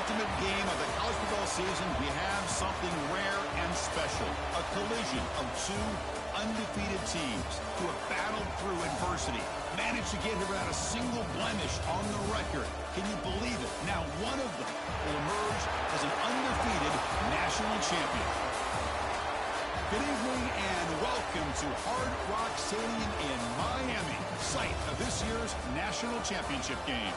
ultimate game of the college football season, we have something rare and special. A collision of two undefeated teams who have battled through adversity, managed to get here without a single blemish on the record. Can you believe it? Now one of them will emerge as an undefeated national champion. Good evening and welcome to Hard Rock Stadium in Miami, site of this year's national championship game.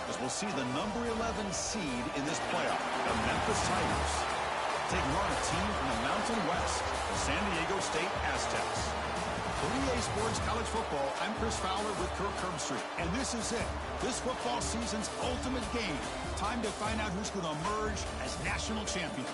As we'll see the number 11 seed in this playoff, the Memphis Tigers, taking on a team from the Mountain West, the San Diego State Aztecs. For EA Sports College Football, I'm Chris Fowler with Kirk Herbstreit, and this is it. This football season's ultimate game. Time to find out who's going to emerge as national champion.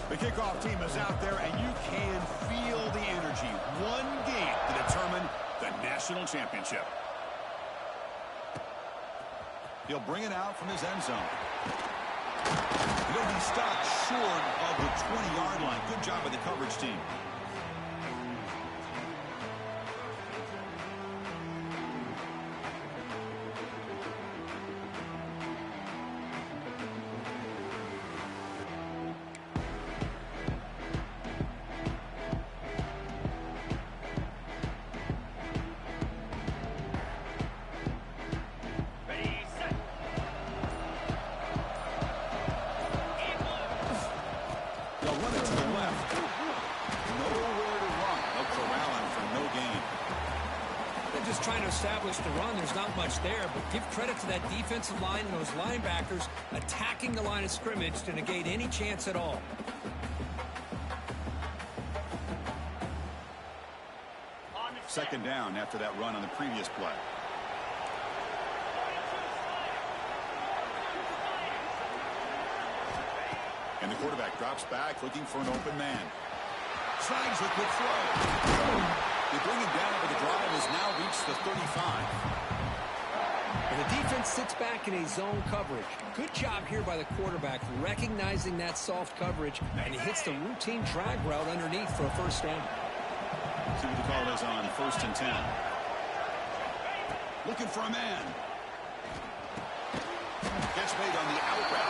The kickoff team is out there, and you can feel the energy. One game to determine the national championship. He'll bring it out from his end zone. He'll be stopped short of the 20-yard line. Good job by the coverage team. Trying to establish the run. There's not much there, but give credit to that defensive line and those linebackers attacking the line of scrimmage to negate any chance at all. Second down after that run on the previous play. And the quarterback drops back looking for an open man. Snags a quick throw. They bring him down, but the drive has now reached the 35. And the defense sits back in a zone coverage. Good job here by the quarterback recognizing that soft coverage, and he hits the routine drag route underneath for a first down. See what the call is on 1st and 10. Looking for a man. Gets made on the out route.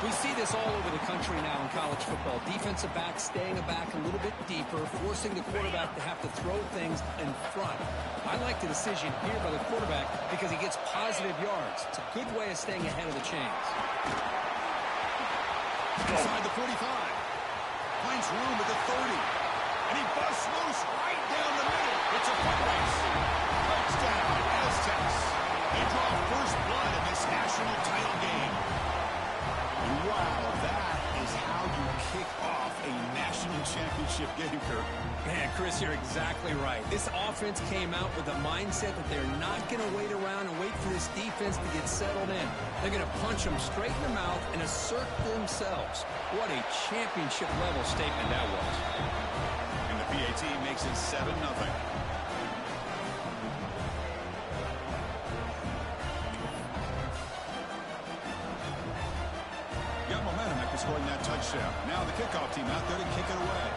We see this all over the country now in college football. Defensive backs staying back a little bit deeper, forcing the quarterback to have to throw things in front. I like the decision here by the quarterback because he gets positive yards. It's a good way of staying ahead of the chains. Inside the 45. Finds room at the 30. And he busts loose right down the middle. It's a foot race. Touchdown, Aztecs. They draw first blood in this national title game. Wow, that is how you kick off a national championship game, Kirk. Man, Chris, you're exactly right. This offense came out with a mindset that they're not going to wait around and wait for this defense to get settled in. They're going to punch them straight in the mouth and assert themselves. What a championship-level statement that was. And the PAT makes it 7-0. Got momentum after scoring that touchdown. Now the kickoff team out there to kick it away.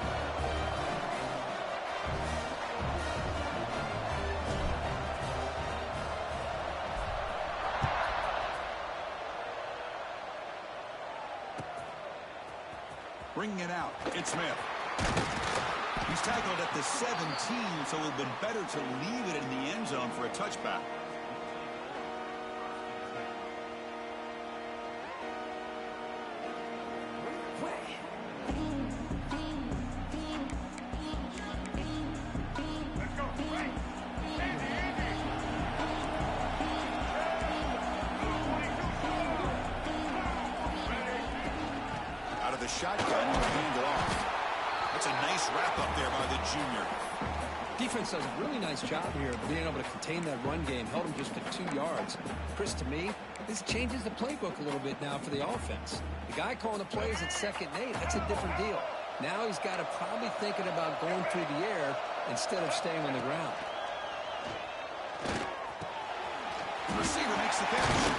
Bringing it out, it's Smith. He's tackled at the 17, so it would have been better to leave it in the end zone for a touchback. The shotgun will hand it off. That's a nice wrap up there by the junior. Defense does a really nice job here of being able to contain that run game. Held him just at 2 yards. Chris, to me, This changes the playbook a little bit now for the offense. The guy calling the plays at 2nd and 8, that's a different deal. Now he's got to probably thinking about going through the air instead of staying on the ground. The receiver makes the catch.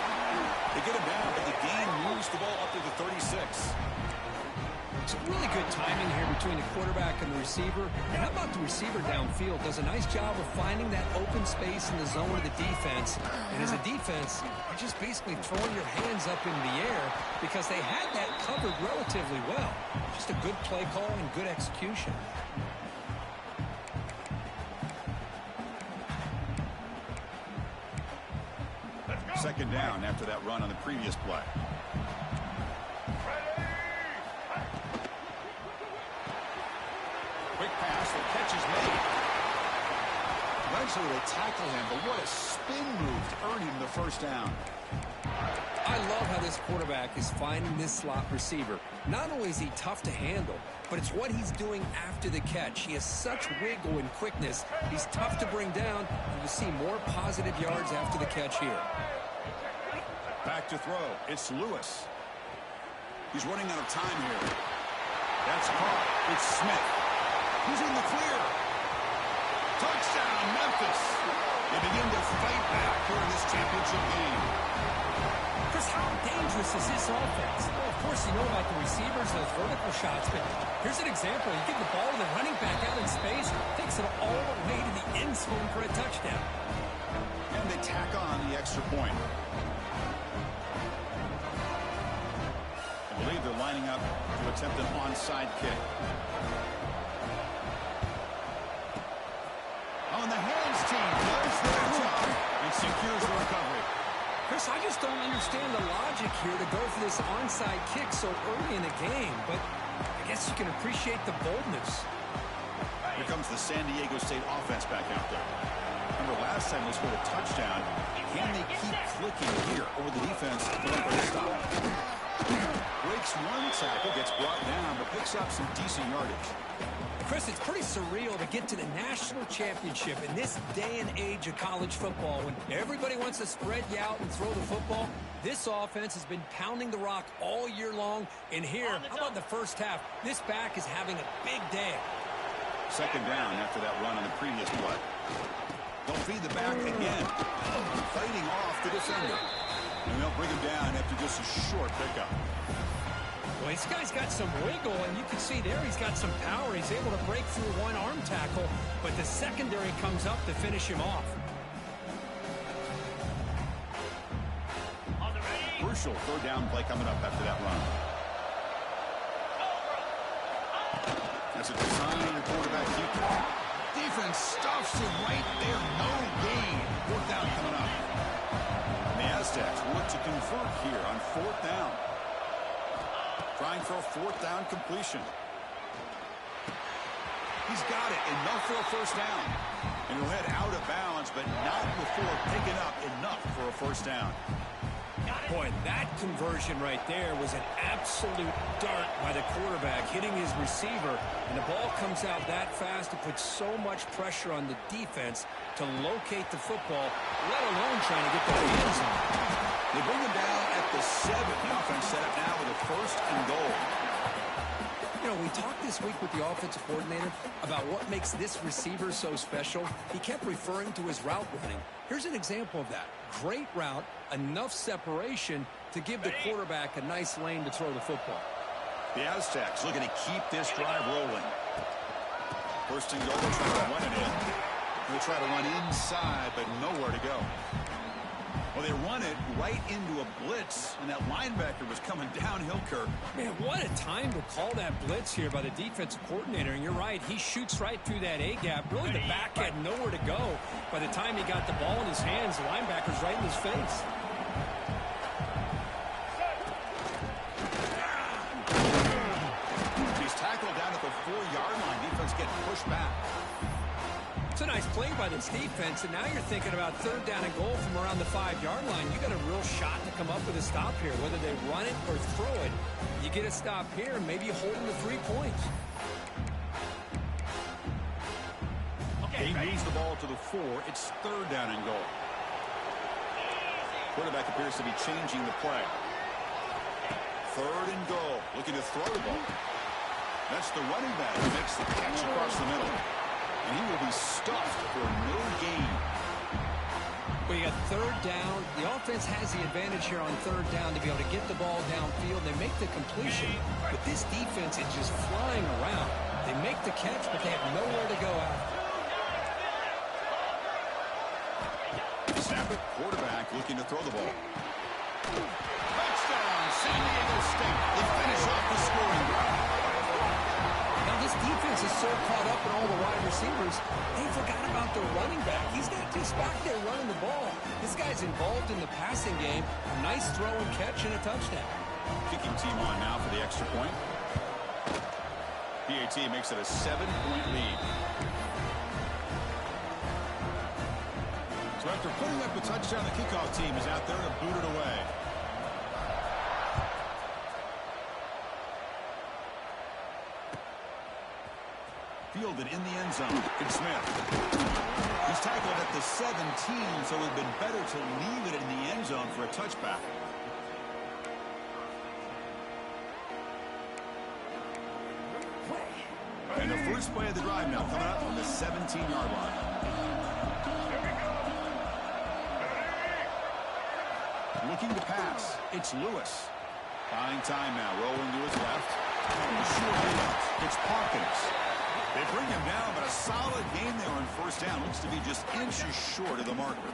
They get him down, but the gain moves the ball up to the 36. Some really good timing here between the quarterback and the receiver. And how about the receiver downfield? Does a nice job of finding that open space in the zone of the defense. And as a defense, you're just basically throwing your hands up in the air because they had that covered relatively well. Just a good play call and good execution. Second down after that run on the previous play. Quick pass, the catch is made. Eventually they tackle him, but what a spin move to earn him the first down. I love how this quarterback is finding this slot receiver. Not only is he tough to handle, but it's what he's doing after the catch. He has such wiggle and quickness. He's tough to bring down, and you see more positive yards after the catch here. Back to throw. It's Lewis. He's running out of time here. That's caught. It's Smith. He's in the clear. Touchdown, Memphis. They begin to fight back here in this championship game. Chris, how dangerous is this offense? Well, of course, you know about the receivers, those vertical shots, but here's an example. You give the ball to the running back out in space, takes it all the way to the end zone for a touchdown. And they tack on the extra point. I believe they're lining up to attempt an onside kick. On the hands team does their job and secures the recovery. Chris, I just don't understand the logic here to go for this onside kick so early in the game, but I guess you can appreciate the boldness. Here comes the San Diego State offense back out there. Remember last time they scored a touchdown. Can they keep clicking here, or will the defense going for a stop? Breaks one tackle, gets brought down, but picks up some decent yardage. Chris, it's pretty surreal to get to the national championship in this day and age of college football when everybody wants to spread you out and throw the football. This offense has been pounding the rock all year long. And here, how about the first half? This back is having a big day. Second down after that run on the previous play. They'll feed the back again. Fighting off the defender. And they'll bring him down after just a short pickup. Well, this guy's got some wiggle, and you can see there he's got some power. He's able to break through one arm tackle, but the secondary comes up to finish him off. Crucial third down play coming up after that run. That's a design quarterback keep. Defense stuffs him right there. No gain. Fourth down coming up. And the Aztecs look to convert here on fourth down. Trying for a fourth down completion. He's got it. Enough for a first down. And he'll head out of bounds, but not before picking up enough for a first down. Boy, that conversion right there was an absolute dart by the quarterback, hitting his receiver, and the ball comes out that fast to put so much pressure on the defense to locate the football, let alone trying to get the hands on it. They bring him down at the 7. The offense set up now with a first and goal. You know, we talked this week with the offensive coordinator about what makes this receiver so special. He kept referring to his route running. Here's an example of that. Great route, enough separation to give the quarterback a nice lane to throw the football. The Aztecs looking to keep this drive rolling. First and goal, they'll try to run it in. They'll try to run inside, but nowhere to go. Well, they run it right into a blitz, and that linebacker was coming downhill, Kirk. Man, what a time to call that blitz here by the defensive coordinator. And you're right, he shoots right through that A-gap. Really, the back had nowhere to go. By the time he got the ball in his hands, the linebacker's right in his face. He's tackled down at the 4-yard line. Defense getting pushed back. It's a nice play by this defense, and now you're thinking about third down and goal from around the 5-yard line. You got a real shot to come up with a stop here. Whether they run it or throw it, you get a stop here, and maybe you hold them to 3 points. Okay, he moves the ball to the 4. It's third down and goal. Quarterback appears to be changing the play. 3rd and goal. Looking to throw the ball. That's the running back who makes the catch across the middle. And he will be stuffed for no gain. Well, you got 3rd down. The offense has the advantage here on 3rd down to be able to get the ball downfield. They make the completion, but this defense is just flying around. They make the catch, but they have nowhere to go after. Snap it. Quarterback looking to throw the ball. Touchdown, San Diego State. They finish off the scoring drive. Now, this defense is so caught up in all the wide receivers, they forgot about their running back. He's not just back there running the ball. This guy's involved in the passing game. A nice throw and catch and a touchdown. Kicking team on now for the extra point. PAT makes it a 7-point lead. So after putting up a touchdown, the kickoff team is out there to boot it away. Fielded in the end zone. It's Smith. He's tackled at the 17, so it would have been better to leave it in the end zone for a touchback. And the first play of the drive now coming up on the 17-yard line. Looking to pass. It's Lewis. Buying time now. Rolling to his left. It's Hawkins. They bring him down, but a solid gain there on 1st down. Looks to be just inches short of the marker.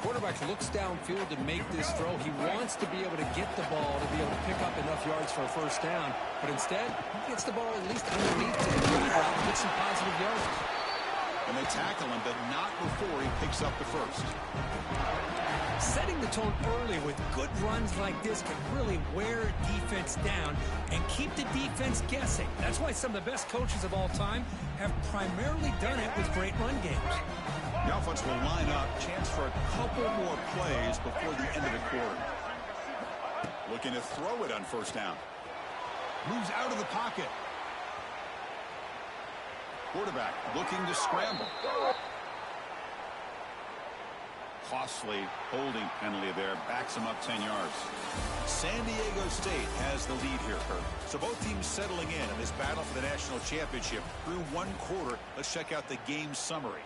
Quarterback looks downfield to make this throw. He wants to be able to get the ball to be able to pick up enough yards for a 1st down. But instead, he gets the ball at least underneath to the route and get some positive yards. And they tackle him, but not before he picks up the 1st. Setting the tone early with good runs like this can really wear a defense down and keep the defense guessing. That's why some of the best coaches of all time have primarily done it with great run games. The offense will line up. Chance for a couple more plays before the end of the quarter. Looking to throw it on 1st down. Moves out of the pocket. Quarterback looking to scramble. Costly holding penalty there. Backs him up 10 yards. San Diego State has the lead here, Kurt. So both teams settling in this battle for the national championship through 1 quarter. Let's check out the game summary.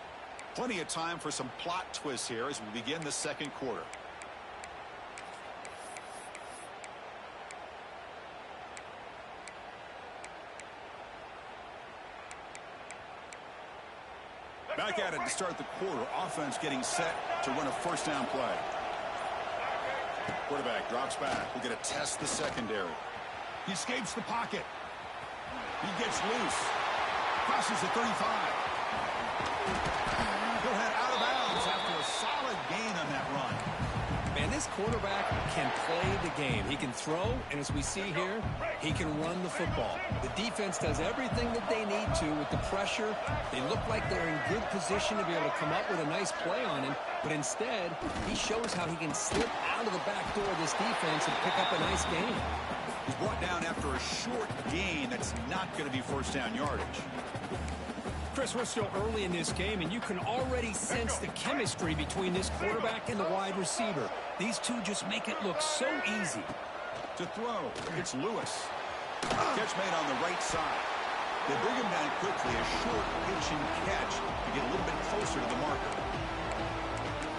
Plenty of time for some plot twists here as we begin the 2nd quarter. Back at it to start the quarter. Offense getting set to run a 1st down play. Quarterback drops back. We're going to test the secondary. He escapes the pocket. He gets loose. Crosses the 35. He'll head out of bounds after a solid gain on that run. Man, this quarterback can play the game. He can throw, and as we see here, he can run the football. The defense does everything that they need to with the pressure. They look like they're in good position to be able to come up with a nice play on him, but instead, he shows how he can slip out of the back door of this defense and pick up a nice gain. He's brought down after a short gain that's not going to be 1st down yardage. Chris, we're still early in this game, and you can already sense the chemistry between this quarterback and the wide receiver. These two just make it look so easy. To throw, it's Lewis. Catch made on the right side. They bring him down quickly, a short pitch and catch to get a little bit closer to the marker.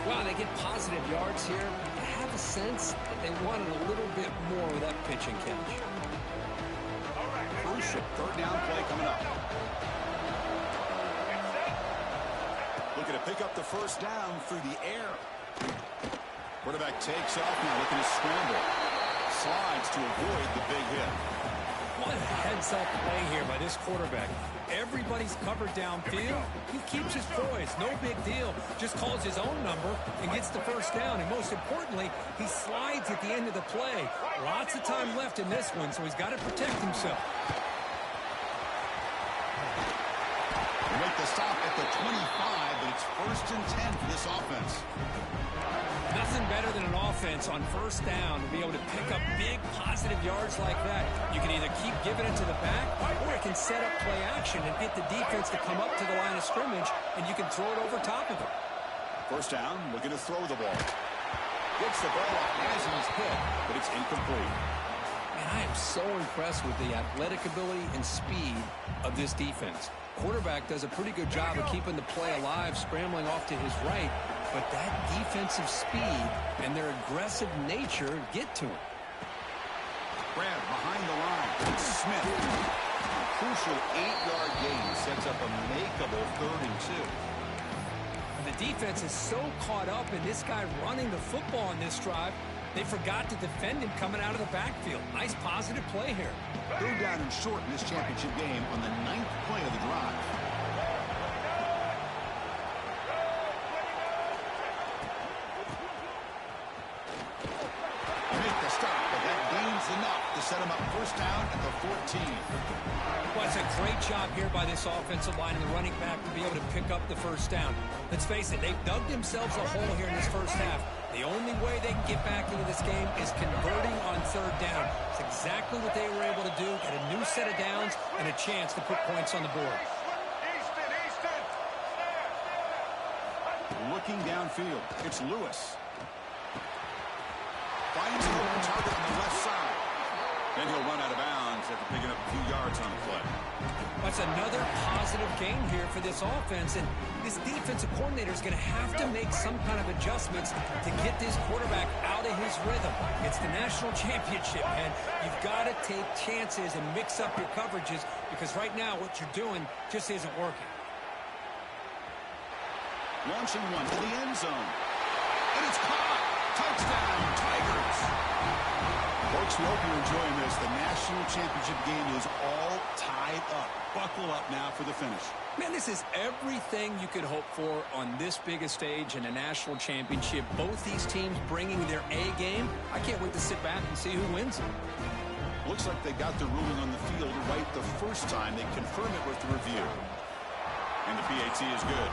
Wow, they get positive yards here. I have a sense that they wanted a little bit more with that pitch and catch. Crucial 3rd down play coming up. Looking to pick up the 1st down through the air. Quarterback takes off now, looking to scramble. Slides to avoid the big hit. What a heads-up play here by this quarterback. Everybody's covered downfield. He keeps his poise. No big deal. Just calls his own number and gets the 1st down. And most importantly, he slides at the end of the play. Lots of time left in this one, so he's got to protect himself. They make the stop at the 25, but it's 1st and 10 for this offense. Nothing better than an offense on 1st down to be able to pick up big positive yards like that. You can either keep giving it to the back, or it can set up play action and get the defense to come up to the line of scrimmage, and you can throw it over top of it. 1st down, looking to throw the ball. Gets the ball off Haslam's hip, but it's incomplete. And I am so impressed with the athletic ability and speed of this defense. Quarterback does a pretty good job of keeping the play alive, scrambling off to his right, but that defensive speed and their aggressive nature get to him. Brad behind the line. It's Smith. A crucial 8-yard gain sets up a makeable 3rd and 2. The defense is so caught up in this guy running the football on this drive, they forgot to defend him coming out of the backfield. Nice positive play here. 3rd down and short in this championship game on the 9th play of the drive. Make the stop, but that gains enough to set him up 1st down at the 14. Well, it's a great job here by this offensive line and the running back to be able to pick up the 1st down. Let's face it, they've dug themselves a hole here in this 1st half. The only way they can get back into this game is converting on 3rd down. It's exactly what they were able to do, get a new set of downs and a chance to put points on the board. Looking downfield, it's Lewis. Finds an open target on the left side. Then he'll run out of bounds after picking up a few yards on the play. That's another positive gain here for this offense, and this defensive coordinator is going to have to make some kind of adjustments to get this quarterback out of his rhythm. It's the national championship, man. You've got to take chances and mix up your coverages because right now what you're doing just isn't working. Launching one to the end zone. And it's caught. Touchdown, Tigers. Folks, we hope you're enjoying this. The national championship game is all tied up. Buckle up now for the finish. Man, this is everything you could hope for on this biggest stage in a national championship. Both these teams bringing their A game. I can't wait to sit back and see who wins it. Looks like they got the ruling on the field right the first time. They confirm it with the review. And the PAT is good.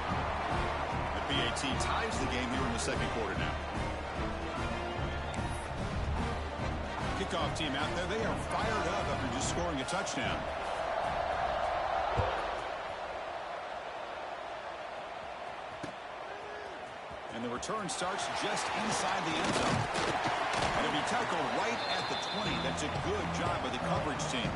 The PAT ties the game here in the 2nd quarter now. Kickoff team out there. They are fired up after just scoring a touchdown. And the return starts just inside the end zone. And it'll be tackled right at the 20. That's a good job by the coverage team.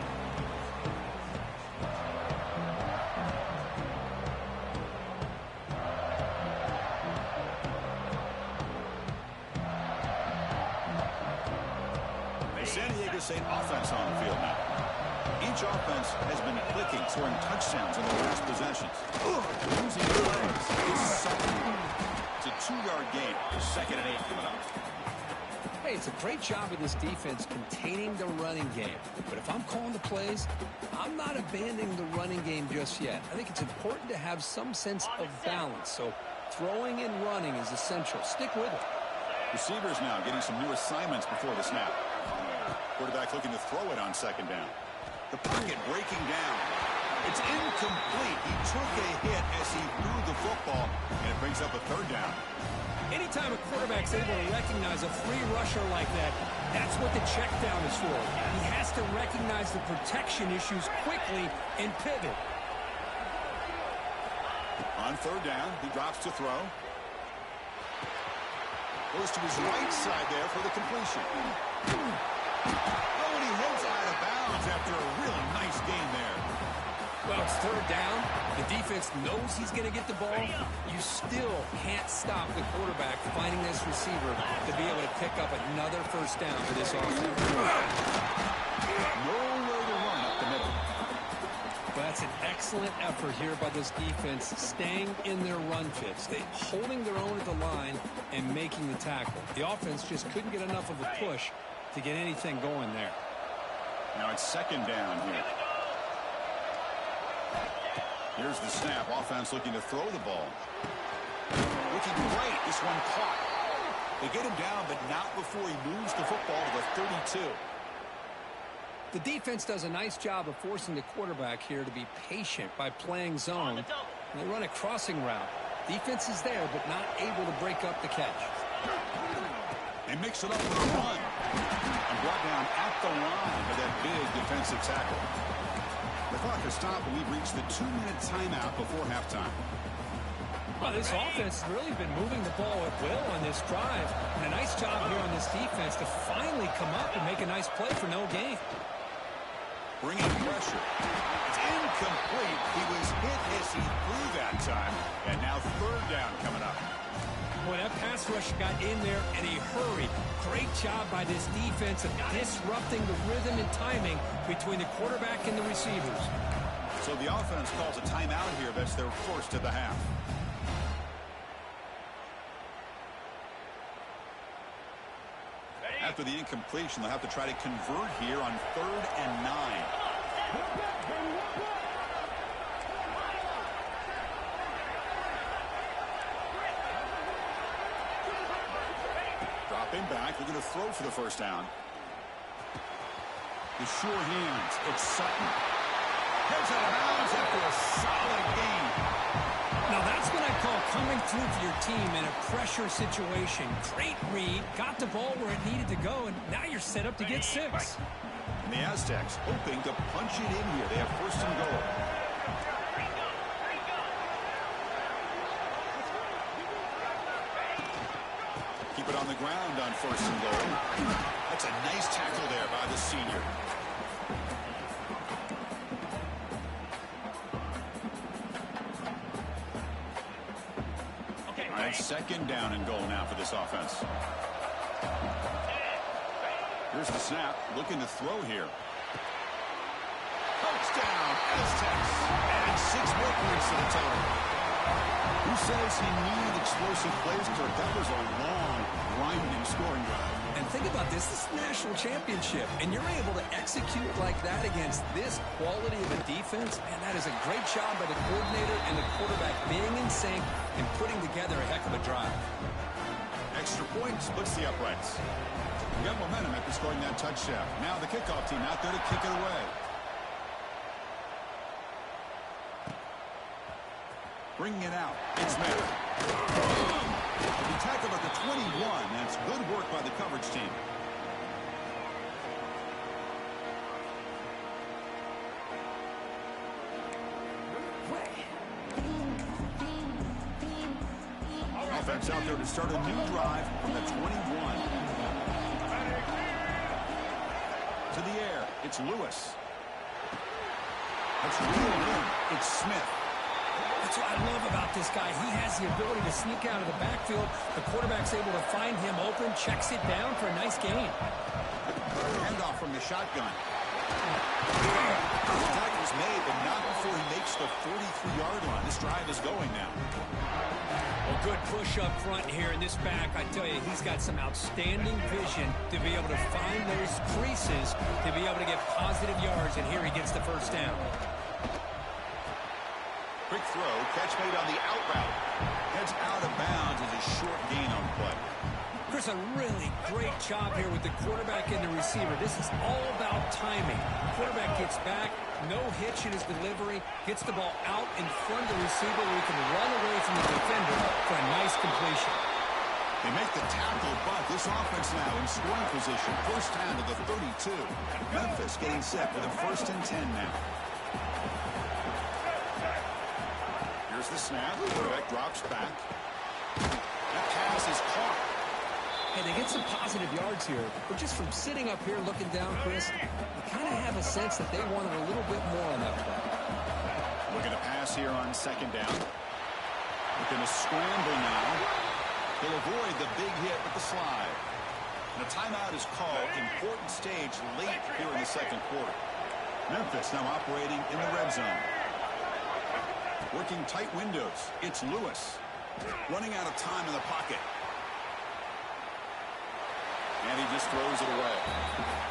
San Diego State offense on the field now. Each offense has been clicking, scoring touchdowns in their last possessions. Losing plays is suffering. It's a 2-yard gain. 2nd and 8 coming up. Hey, it's a great job of this defense containing the running game. But if I'm calling the plays, I'm not abandoning the running game just yet. I think it's important to have some sense of balance. So throwing and running is essential. Stick with it. Receivers now getting some new assignments before the snap. Quarterback looking to throw it on 2nd down. The pocket breaking down. It's incomplete. He took a hit as he threw the football, and it brings up a 3rd down. Anytime a quarterback's able to recognize a free rusher like that, that's what the check down is for. He has to recognize the protection issues quickly and pivot. On 3rd down, he drops to throw. Goes to his right side there for the completion. Oh, and he heads out of bounds after a really nice gain there. Well, it's 3rd down. The defense knows he's going to get the ball. You still can't stop the quarterback finding this receiver to be able to pick up another 1st down for this offense. Nowhere to run up the middle. Well, that's an excellent effort here by this defense, staying in their run fits. They holding their own at the line and making the tackle. The offense just couldn't get enough of a push to get anything going there. Now it's 2nd down here. Here's the snap. Offense looking to throw the ball. Looking great. This one caught. They get him down, but not before he moves the football to the 32. The defense does a nice job of forcing the quarterback here to be patient by playing zone. And they run a crossing route. Defense is there, but not able to break up the catch. They mix it up with a run. And brought down at the line with that big defensive tackle. The clock has stopped, and we've reached the 2-minute timeout before halftime. Well, this offense has really been moving the ball at will on this drive. And a nice job here this defense to finally come up and make a nice play for no gain. Bringing pressure. It's incomplete. He was hit as he threw that time. And now third down coming up. Boy, that pass rush got in there in a hurry. Great job by this defense of disrupting the rhythm and timing between the quarterback and the receivers. So the offense calls a timeout here. That's their first of the half. After the incompletion, they'll have to try to convert here on 3rd and 9. Dropping back, they're going to throw for the first down. The sure hands, it's Sutton. Heads out of bounds after a solid gain. Now that's what I call coming through for your team in a pressure situation. Great read, got the ball where it needed to go, and now you're set up to get 6. And the Aztecs hoping to punch it in here. They have 1st and goal. Keep it on the ground on 1st and goal. That's a nice tackle there by the senior. All right, 2nd down and goal now for this offense. Here's the snap, looking to throw here. Touchdown, Aztecs. And 6 more points to the total. Who says he needed explosive plays, Kirk? That was a long, grinding scoring drive. And think about this. This is a national championship, and you're able to execute like that against this quality of a defense, and that is a great job by the coordinator and the quarterback being in sync and putting together a heck of a drive. Extra point splits the uprights. We got momentum after scoring that touchdown. Now the kickoff team out there to kick it away. Bringing it out. It's Smith. He tackled at the 21. That's good work by the coverage team. Offense out there to start a new drive from the 21. To the air. It's Lewis. That's reeled in. It's Smith. That's what I love about this guy. He has the ability to sneak out of the backfield. The quarterback's able to find him open, checks it down for a nice gain. Handoff from the shotgun. The tackle's made, but not before he makes the 43-yard line. This drive is going now. A good push up front here in this back. I tell you, he's got some outstanding vision to be able to find those creases, to be able to get positive yards, and here he gets the first down. Quick throw, catch made on the out route. Heads out of bounds as a short gain on the play. Chris, a really great job here with the quarterback and the receiver. This is all about timing. Quarterback gets back, no hitch in his delivery, gets the ball out in front of the receiver where he can run away from the defender for a nice completion. They make the tackle, but this offense now in scoring position. First down to the 32. Memphis getting set with a 1st and 10 now. Here's the snap. Quarterback drops back. That pass is caught. Hey, they get some positive yards here, but just from sitting up here looking down, Chris, you kind of have a sense that they wanted a little bit more on that play. Looking to pass here on 2nd down. Looking to scramble now. He'll avoid the big hit with the slide. And a timeout is called. Important stage late here in the 2nd quarter. Memphis now operating in the red zone. Working tight windows. It's Lewis. Running out of time in the pocket. And he just throws it away.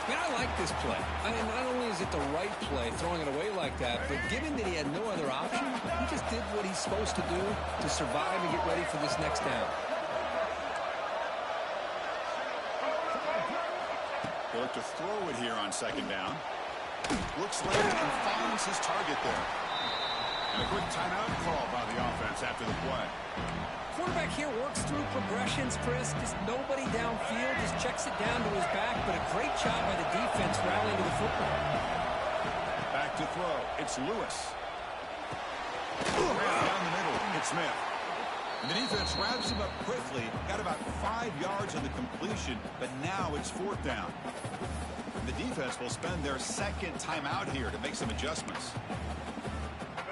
Man, I like this play. I mean, not only is it the right play, throwing it away like that, but given that he had no other option, he just did what he's supposed to do to survive and get ready for this next down. They look to throw it here on 2nd down. Looks late and finds his target there. And a quick timeout call by the offense after the play. Quarterback here works through progressions, Chris. Just nobody downfield, just checks it down to his back, but a great job by the defense rallying to the football. Back to throw. It's Lewis. Down the middle. It's Smith. And the defense wraps him up quickly. Got about 5 yards on the completion, but now it's 4th down. And the defense will spend their second timeout here to make some adjustments.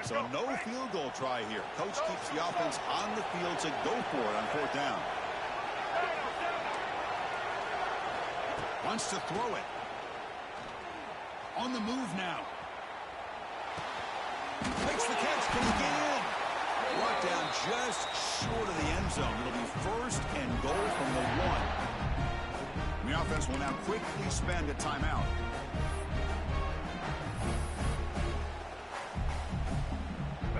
So no field goal try here. Coach keeps the offense on the field to go for it on 4th down. Wants to throw it. On the move now. Makes the catch. Can he get in? Brought down just short of the end zone. It'll be 1st and goal from the 1. The offense will now quickly spend a timeout.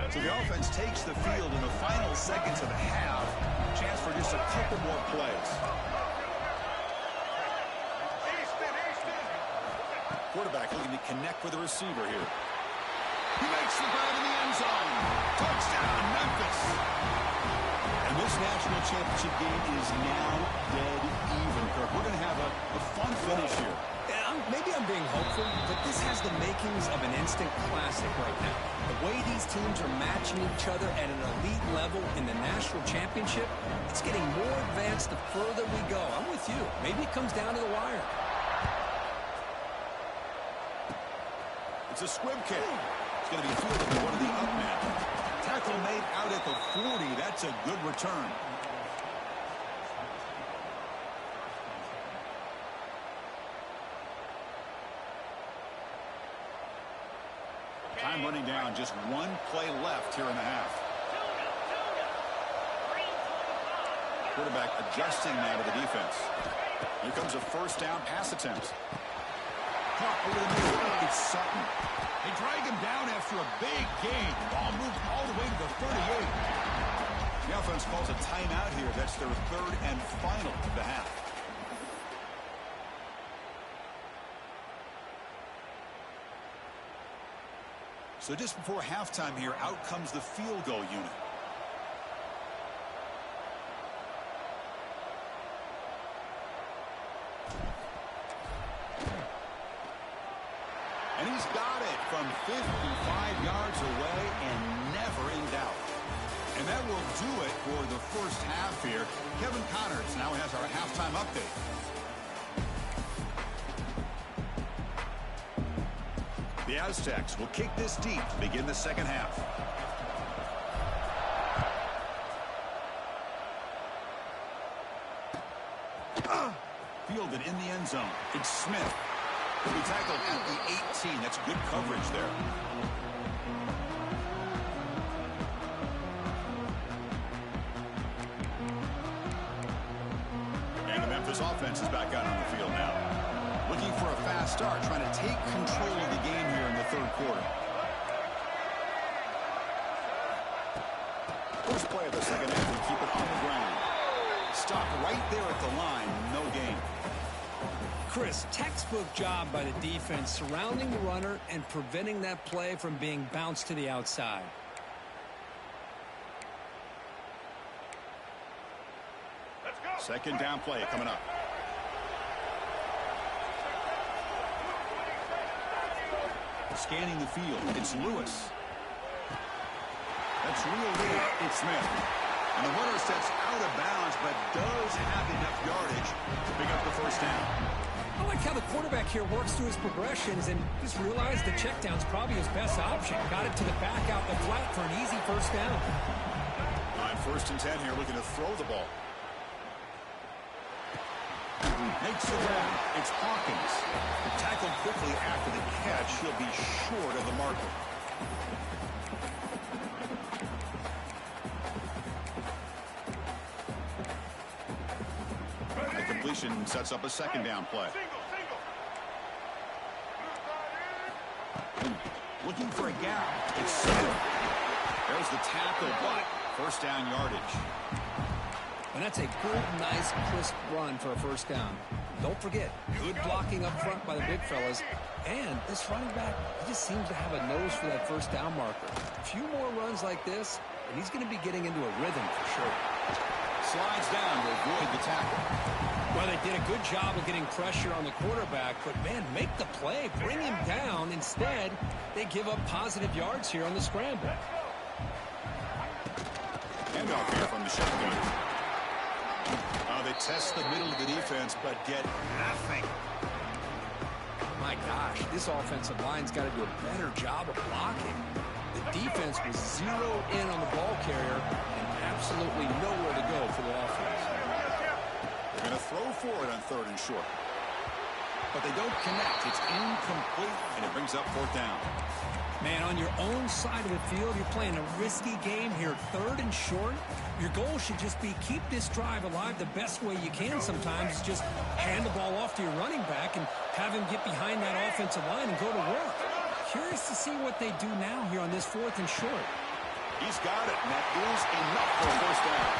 So the offense takes the field in the final seconds of the half. Chance for just a couple more plays. Quarterback looking to connect with the receiver here. He makes the grab in the end zone. Touchdown, Memphis. And this national championship game is now dead even, Kirk. We're going to have a fun finish here. Yeah, maybe I'm being hopeful, but this has the makings of an instant classic right now. The way these teams are matching each other at an elite level in the national championship, it's getting more advanced the further we go. I'm with you. Maybe it comes down to the wire. It's a squib kick. It's going to be fielded by one of the up men. Tackle made out at the 40. That's a good return. Time running down. Just 1 play left here in the half. Quarterback adjusting now to the defense. Here comes a 1st down pass attempt. Caught over the middle. It's Sutton. They drag him down after a big gain. Ball moved all the way to the 38. The offense calls a timeout here. That's their 3rd and final of the half. So just before halftime here, out comes the field goal unit. And he's got it from 55 yards away and never in doubt. And that will do it for the first half here. Kevin Connors now has our halftime update. The Aztecs will kick this deep to begin the second half. Fielded in the end zone. It's Smith. He'll be tackled at the 18. That's good coverage there. And the Memphis offense is back out on the field now. Looking for a fast start, trying to take control of the game here in the 3rd quarter. First play of the second half, we keep it on the ground. Stop right there at the line, no gain. Chris, textbook job by the defense surrounding the runner and preventing that play from being bounced to the outside. Second down play coming up. Scanning the field, it's Lewis. That's real lead. It's Smith. And the runner steps out of bounds, but does have enough yardage to pick up the 1st down. I like how the quarterback here works through his progressions and just realized the check down's probably his best option. Got it to the back out the flat for an easy 1st down. On 1st and 10 here, looking to throw the ball. Makes the grab. It's Hawkins. Tackled quickly after the catch. He'll be short of the marker. The completion sets up a 2nd down play. Looking for a gap. It's Smith. There's the tackle, but 1st down yardage. And that's a good, nice, crisp run for a 1st down. Don't forget, good blocking up front by the big fellas. And this running back, he just seems to have a nose for that 1st down marker. A few more runs like this, and he's going to be getting into a rhythm for sure. Slides down to avoid the tackle. Well, they did a good job of getting pressure on the quarterback, but, man, make the play, bring him down. Instead, they give up positive yards here on the scramble. Handoff here from from the shotgun. They test the middle of the defense, but get nothing. My gosh, this offensive line's got to do a better job of blocking. The defense was zeroed in on the ball carrier and absolutely nowhere to go for the offense. They're going to throw for it on 3rd and short. But they don't connect. It's incomplete, and it brings up 4th down. Man, on your own side of the field, you're playing a risky game here, 3rd and short. Your goal should just be keep this drive alive the best way you can sometimes. Just hand the ball off to your running back and have him get behind that offensive line and go to work. Curious to see what they do now here on this 4th and short. He's got it, and that is enough for a 1st down.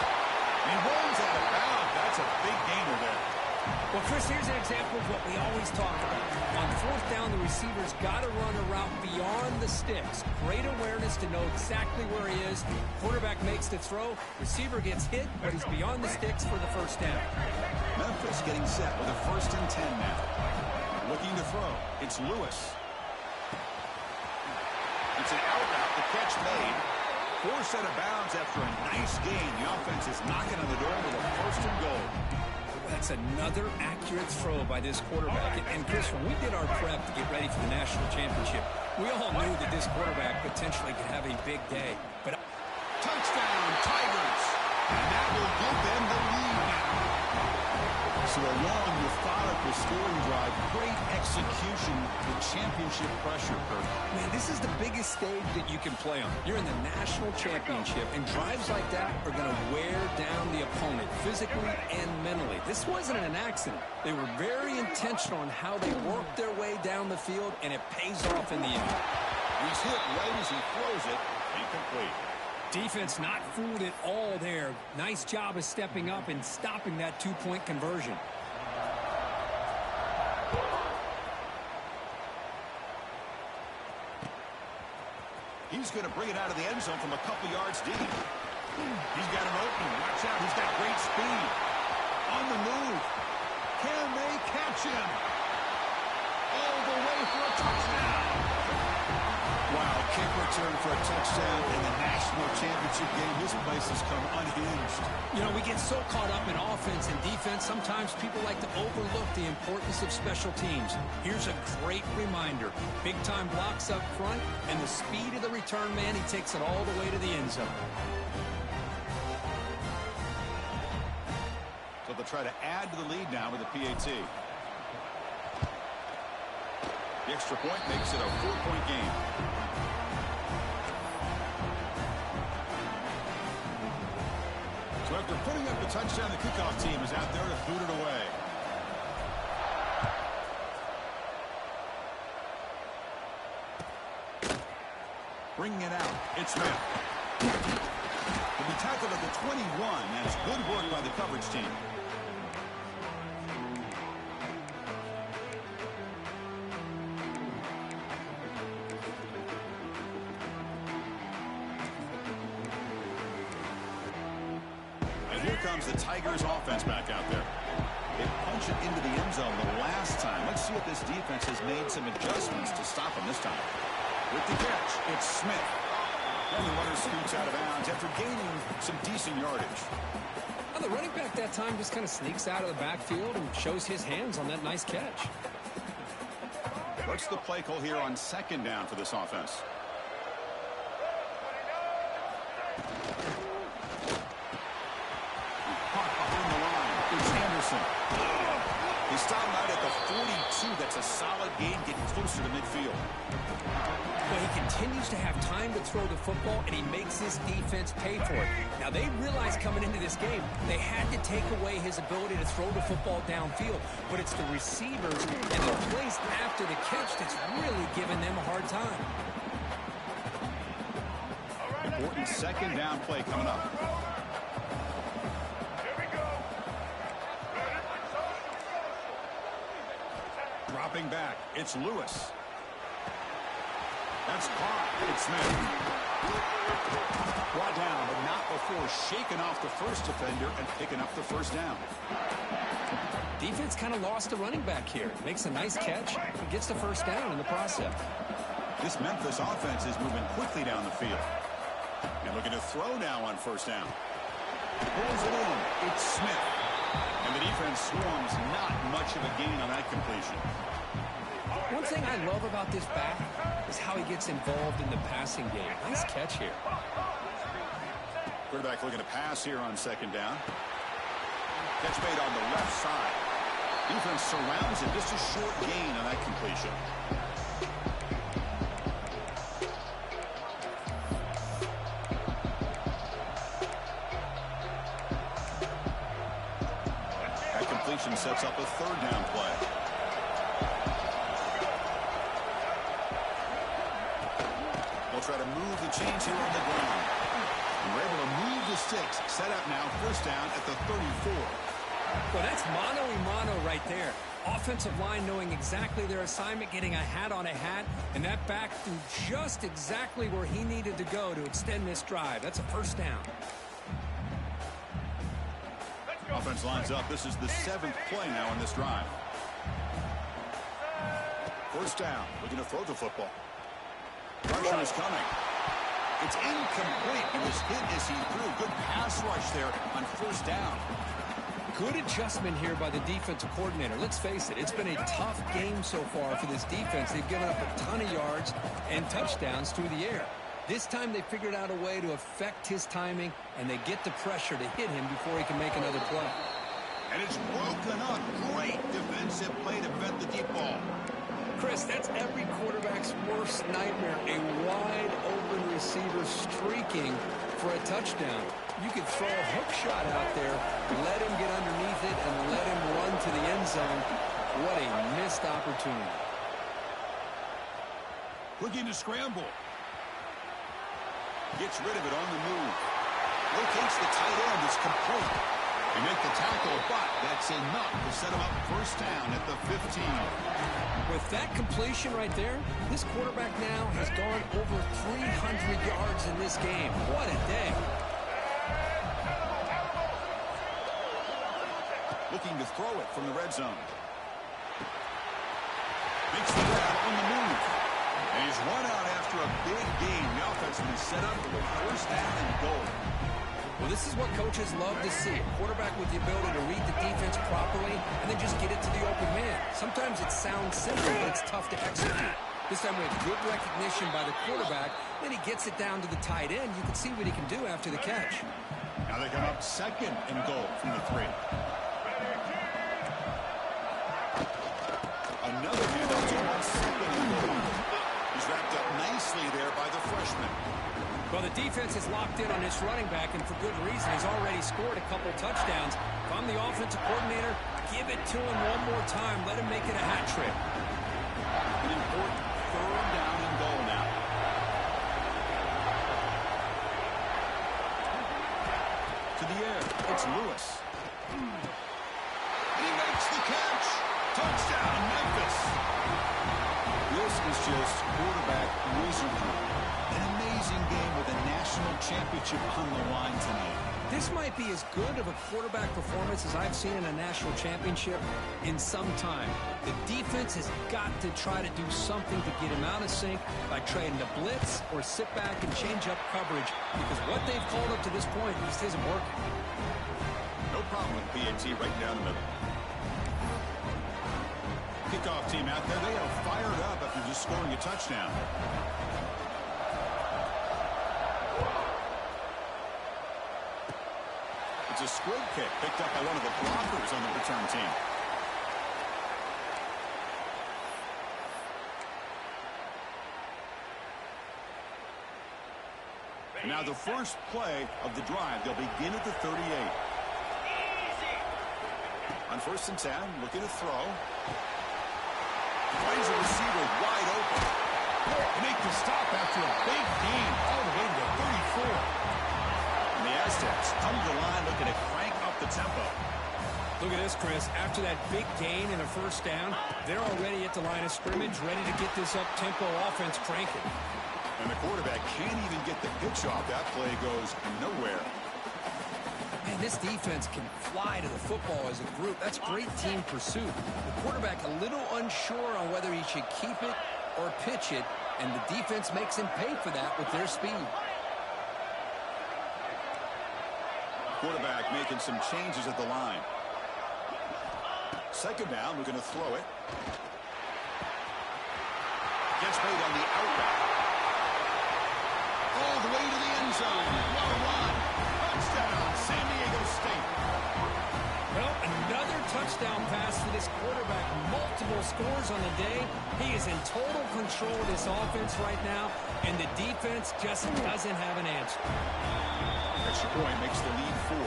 He rolls out of bounds. That's a big gainer there. Well, Chris, here's an example of what we always talk about. On 4th down, the receiver's got to run a route beyond the sticks. Great awareness to know exactly where he is. Quarterback makes the throw. Receiver gets hit, but he's beyond the sticks for the 1st down. Memphis getting set with a 1st and 10 now. Looking to throw. It's Lewis. It's an out route. The catch made. Forced out of bounds after a nice gain. The offense is knocking on the door with a 1st and goal. That's another accurate throw by this quarterback. And Chris, when we did our prep to get ready for the national championship, we all knew that this quarterback potentially could have a big day. But touchdown, Tigers! And that will give them the lead now. So a long, methodical scoring drive, great execution, the championship pressure, Kurt. Man, this is the biggest stage that you can play on. You're in the national championship, and drives like that are going to wear down the opponent physically and mentally. This wasn't an accident. They were very intentional on how they worked their way down the field, and it pays off in the end. He's hit right as he throws it. Incomplete. Defense not fooled at all there. Nice job of stepping up and stopping that 2-point conversion. He's going to bring it out of the end zone from a couple yards deep. He's got an opening. Watch out. He's got great speed. On the move. Can they catch him? All the way for a touchdown. Wow, kick return for a touchdown in the national championship game. This place has come unhinged. You know, we get so caught up in offense and defense, sometimes people like to overlook the importance of special teams. Here's a great reminder. Big-time blocks up front, and the speed of the return man, he takes it all the way to the end zone. So they'll try to add to the lead now with a PAT. The extra point makes it a 4-point game. So after putting up the touchdown, the kickoff team is out there to boot it away. Bringing it out, it's Smith. He'll be tackled at the 21. That's good work by the coverage team. Comes the Tigers offense back out there. They punch it into the end zone the last time. Let's see if this defense has made some adjustments to stop them this time. With the catch, it's Smith. And the runner scoots out of bounds after gaining some decent yardage. Well, the running back that time just kind of sneaks out of the backfield and shows his hands on that nice catch. What's the play call here on 2nd down for this offense? He stopped out at the 42. That's a solid gain, getting closer to midfield. But he continues to have time to throw the football, and he makes his defense pay for it. Now, they realized coming into this game, they had to take away his ability to throw the football downfield. But it's the receivers and the plays after the catch that's really giving them a hard time. Important 2nd down play coming up. Dropping back, it's Lewis. That's caught. It's Smith. Brought down, but not before shaking off the first defender and picking up the 1st down. Defense kind of lost the running back here. Makes a nice catch and gets the 1st down in the process. This Memphis offense is moving quickly down the field. And looking to throw now on 1st down. Pulls it in. It's Smith. And the defense swarms. Not much of a gain on that completion. One thing I love about this back is how he gets involved in the passing game. Nice catch here. Quarterback looking to pass here on second down. Catch made on the left side. Defense surrounds it. Just a short gain on that completion. That completion sets up a third down play. They'll try to move the chains here on the ground. And we're able to move the sticks. Set up now, first down at the 34. Well, that's mano-a-mano right there. Offensive line knowing exactly their assignment, getting a hat on a hat, and that back threw just exactly where he needed to go to extend this drive. That's a first down. Offense lines up. This is the 7th play now in this drive. First down, looking to throw the football. Pressure is coming. It's incomplete. He was hit as he threw. Good pass rush there on first down. Good adjustment here by the defensive coordinator. Let's face it, it's been a tough game so far for this defense. They've given up a ton of yards and touchdowns through the air. This time they figured out a way to affect his timing, and they get the pressure to hit him before he can make another play. And it's broken up. Great defensive play to prevent the deep ball. Chris, that's every quarterback's worst nightmare. A wide-open receiver streaking for a touchdown. You could throw a hook shot out there, let him get underneath it, and let him run to the end zone. What a missed opportunity. Looking to scramble. Gets rid of it on the move. Locates the tight end. It's complete. They make the tackle, but that's enough to set him up first down at the 15. With that completion right there, this quarterback now has gone over 300 yards in this game. What a day. Looking to throw it from the red zone. Makes the grab on the move. And he's run out after a big gain. The offense has been set up for a first down and goal. Well, this is what coaches love to see. A quarterback with the ability to read the defense properly and then just get it to the open man. Sometimes it sounds simple, but it's tough to execute. This time we have good recognition by the quarterback. Then he gets it down to the tight end. You can see what he can do after the catch. Now they come up second and goal from the 3. Another handoff to him, second and goal. He's wrapped up nicely there by the freshman. Well, the defense is locked in on this running back, and for good reason. He's already scored a couple touchdowns. If I'm the offensive coordinator, give it to him one more time. Let him make it a hat trick. An important third down and goal now. To the air. It's Lewis. He makes the catch. Touchdown, Memphis. This is just quarterback wizardry. An amazing game with a national championship on the line tonight. This might be as good of a quarterback performance as I've seen in a national championship in some time. The defense has got to try to do something to get him out of sync by trying to blitz or sit back and change up coverage, because what they've called up to this point just isn't working. No problem with PAT right down the middle. Kickoff team out there. They are fired up after just scoring a touchdown. It's a squib kick picked up by one of the blockers on the return team. And now the first play of the drive. They'll begin at the 38. On first and 10, looking to throw. Finds a receiver wide open. They make the stop after a big gain all the way to the 34. And the Aztecs come to the line looking to crank up the tempo. Look at this, Chris. After that big gain and a first down, they're already at the line of scrimmage, ready to get this up-tempo offense cranking. And the quarterback can't even get the pitch off. That play goes nowhere. Man, this defense can fly to the football as a group. That's great team pursuit. The quarterback a little unsure on whether he should keep it or pitch it, and the defense makes him pay for that with their speed. Quarterback making some changes at the line. Second down, we're going to throw it. Gets made on the outback. All the way to the end zone. What a run. Touchdown, San Diego State. Well, another touchdown pass for this quarterback. Multiple scores on the day. He is in total control of this offense right now, and the defense just doesn't have an answer. Extra point makes the lead 4.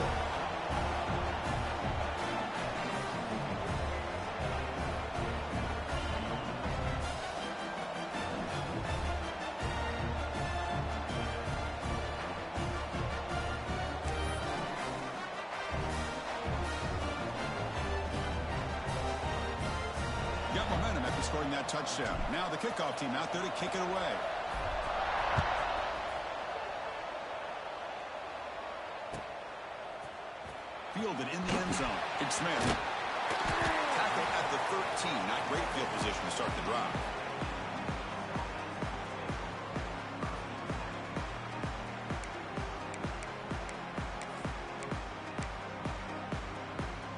Got momentum after scoring that touchdown. Now the kickoff team out there to kick it away. Fielded in the end zone. It's Smith. Tackle at the 13. Not great field position to start the drive.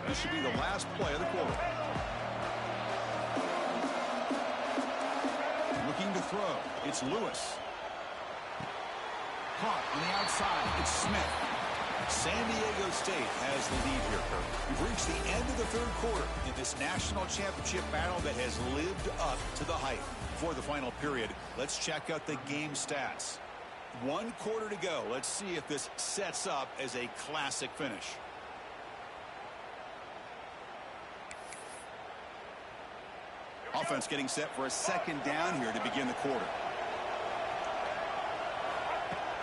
This should be the last play of the quarter. Looking to throw. It's Lewis. Caught on the outside. It's Smith. San Diego State has the lead here, Kirk. We've reached the end of the third quarter in this national championship battle that has lived up to the hype. For the final period, let's check out the game stats. 1 quarter to go. Let's see if this sets up as a classic finish. Offense getting set for a second down here to begin the quarter.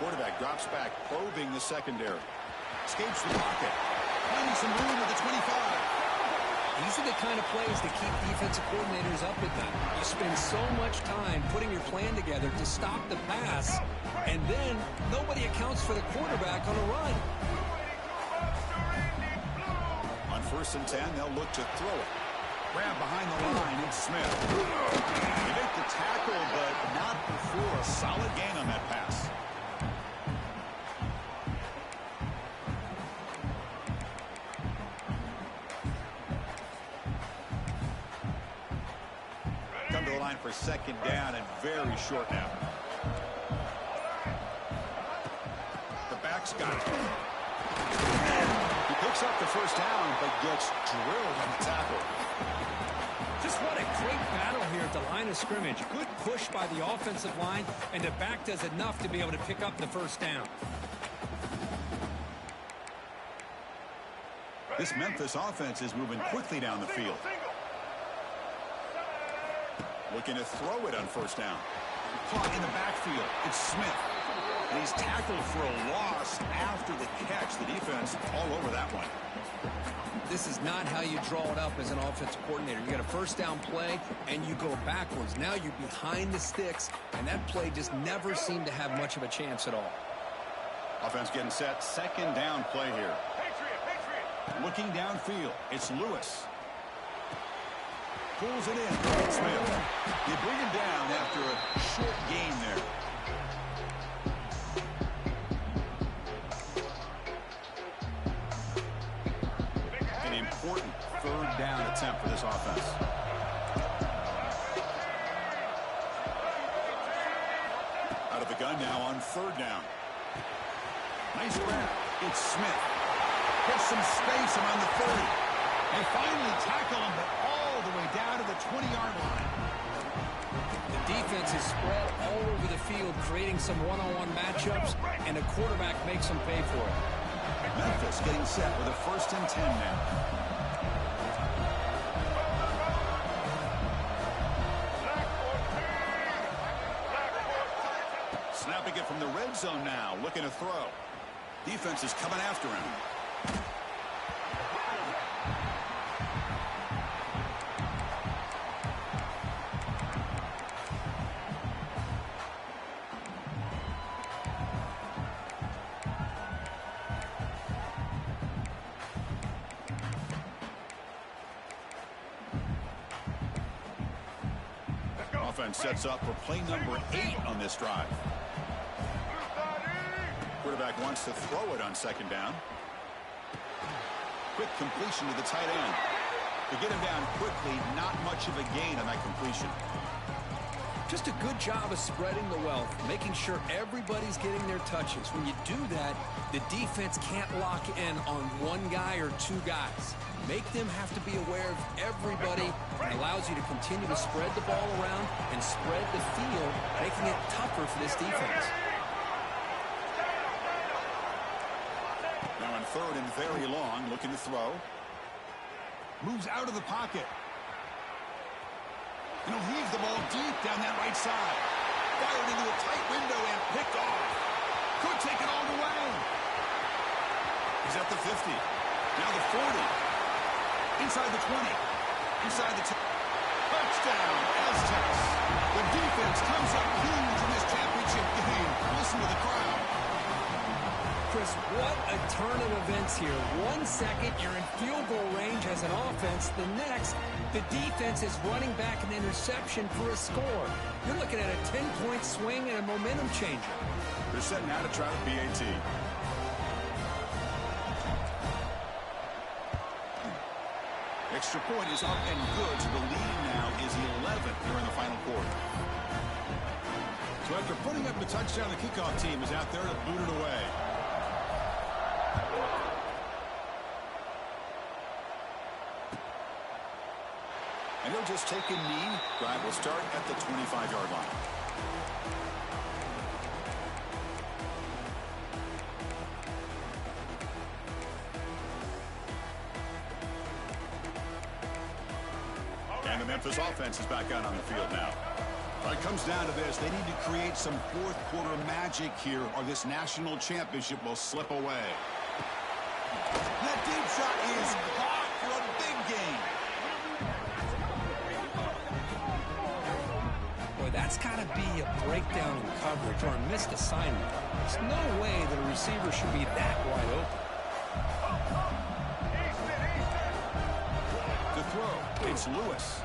Quarterback drops back, probing the secondary. Escapes the pocket. Finding some room at the 25. These are the kind of plays that keep defensive coordinators up at night. You spend so much time putting your plan together to stop the pass, and then nobody accounts for the quarterback on a run. On 1st and 10, they'll look to throw it. Grab behind the line, it's Smith. They make the tackle, but not before a solid gain on that pass. Come to the line for second down and very short now. The back's got it. He picks up the first down, but gets drilled on the tackle. Just what a great battle here at the line of scrimmage. Good push by the offensive line, and the back does enough to be able to pick up the first down. This Memphis offense is moving quickly down the field. Looking to throw it on 1st down. Caught in the backfield. It's Smith. And he's tackled for a loss after the catch. The defense all over that one. This is not how you draw it up as an offensive coordinator. You got a 1st down play, and you go backwards. Now you're behind the sticks, and that play just never seemed to have much of a chance at all. Offense getting set. Second down play here. Looking downfield. It's Lewis. Pulls it in. It's Smith. You bring him down after a short gain there. An important 3rd down attempt for this offense. Out of the gun now on 3rd down. Nice grab. It's Smith. Gets some space around the 30. They finally tackle him, but all the way down to the 20-yard line. The defense is spread all over the field, creating some one-on-one matchups, and the quarterback makes them pay for it. Memphis getting set with a 1st and 10 now. Snapping it from the red zone now, looking to throw. Defense is coming after him. Offense sets up for play number 8 on this drive. Quarterback wants to throw it on 2nd down. quick completion to the tight end. To get him down quickly, not much of a gain on that completion. Just a good job of spreading the wealth, making sure everybody's getting their touches. When you do that, the defense can't lock in on one guy or two guys. Make them have to be aware of everybody. It allows you to continue to spread the ball around and spread the field, making it tougher for this defense. Now on third and very long, looking to throw. Moves out of the pocket. And he'll heave the ball deep down that right side. Fired into a tight window and picked off. Could take it all the way. He's at the 50. Now the 40. Inside the 20. Inside the 10. Touchdown, Aztecs. The defense comes up huge in this championship game. Listen to the crowd. Chris, what a turn of events here. 1 second, you're in field goal range as an offense. The next, the defense is running back an interception for a score. You're looking at a 10-point swing and a momentum changer. They're setting out to try the PAT. Extra point is up and good, so the lead now is 11 here in the final quarter. So after putting up the touchdown, the kickoff team is out there to boot it away. And he'll just take a knee. Drive will start at the 25-yard line. And the Memphis offense is back out on the field now. Well, it comes down to this. They need to create some fourth-quarter magic here, or this national championship will slip away. That deep shot is hot for a big game. Boy, that's got to be a breakdown in coverage or a missed assignment. There's no way that a receiver should be that wide open. To throw, it's Lewis.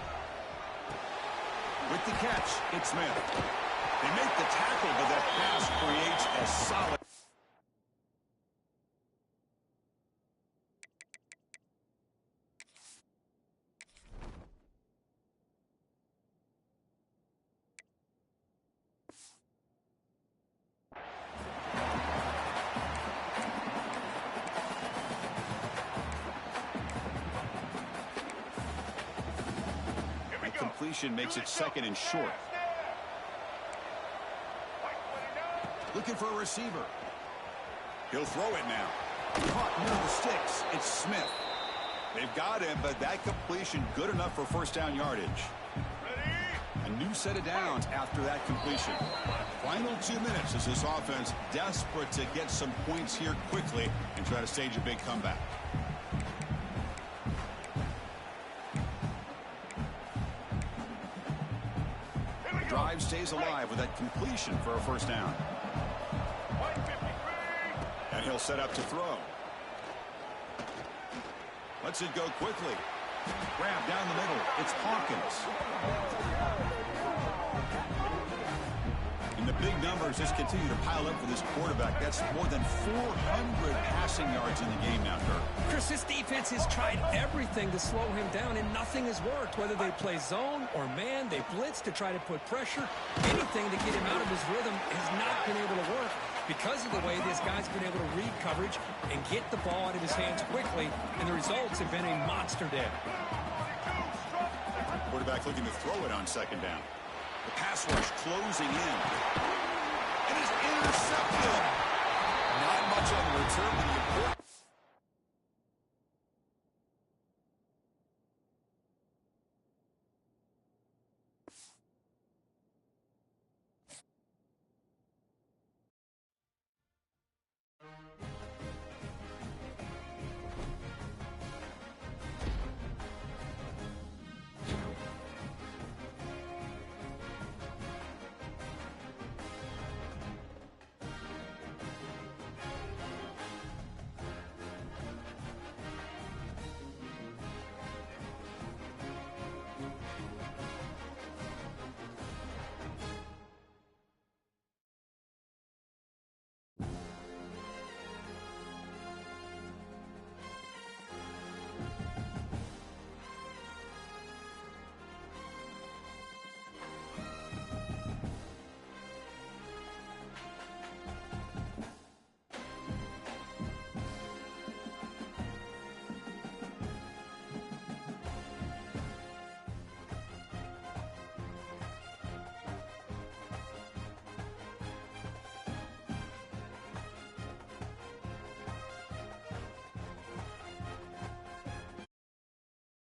With the catch, it's Smith. They make the tackle, but that pass creates a solid. Completion makes it second and short. Looking for a receiver. He'll throw it now. Caught near the sticks. It's Smith. They've got him, but that completion good enough for first down yardage. A new set of downs after that completion. Final 2 minutes as this offense desperate to get some points here quickly and try to stage a big comeback. Drive stays alive with that completion for a first down. And he'll set up to throw. Lets it go quickly. Grab down the middle. It's Hawkins. And the big numbers just continue to pile up for this quarterback. That's more than 400 passing yards in the game now, Kirk. Chris, this defense has tried everything to slow him down, and nothing has worked. Whether they play zone or man, they blitz to try to put pressure. Anything to get him out of his rhythm has not been able to work because of the way this guy's been able to read coverage and get the ball out of his hands quickly, and the results have been a monster day. Quarterback looking to throw it on second down. The pass rush closing in. It is intercepted. Not much on the return, but the important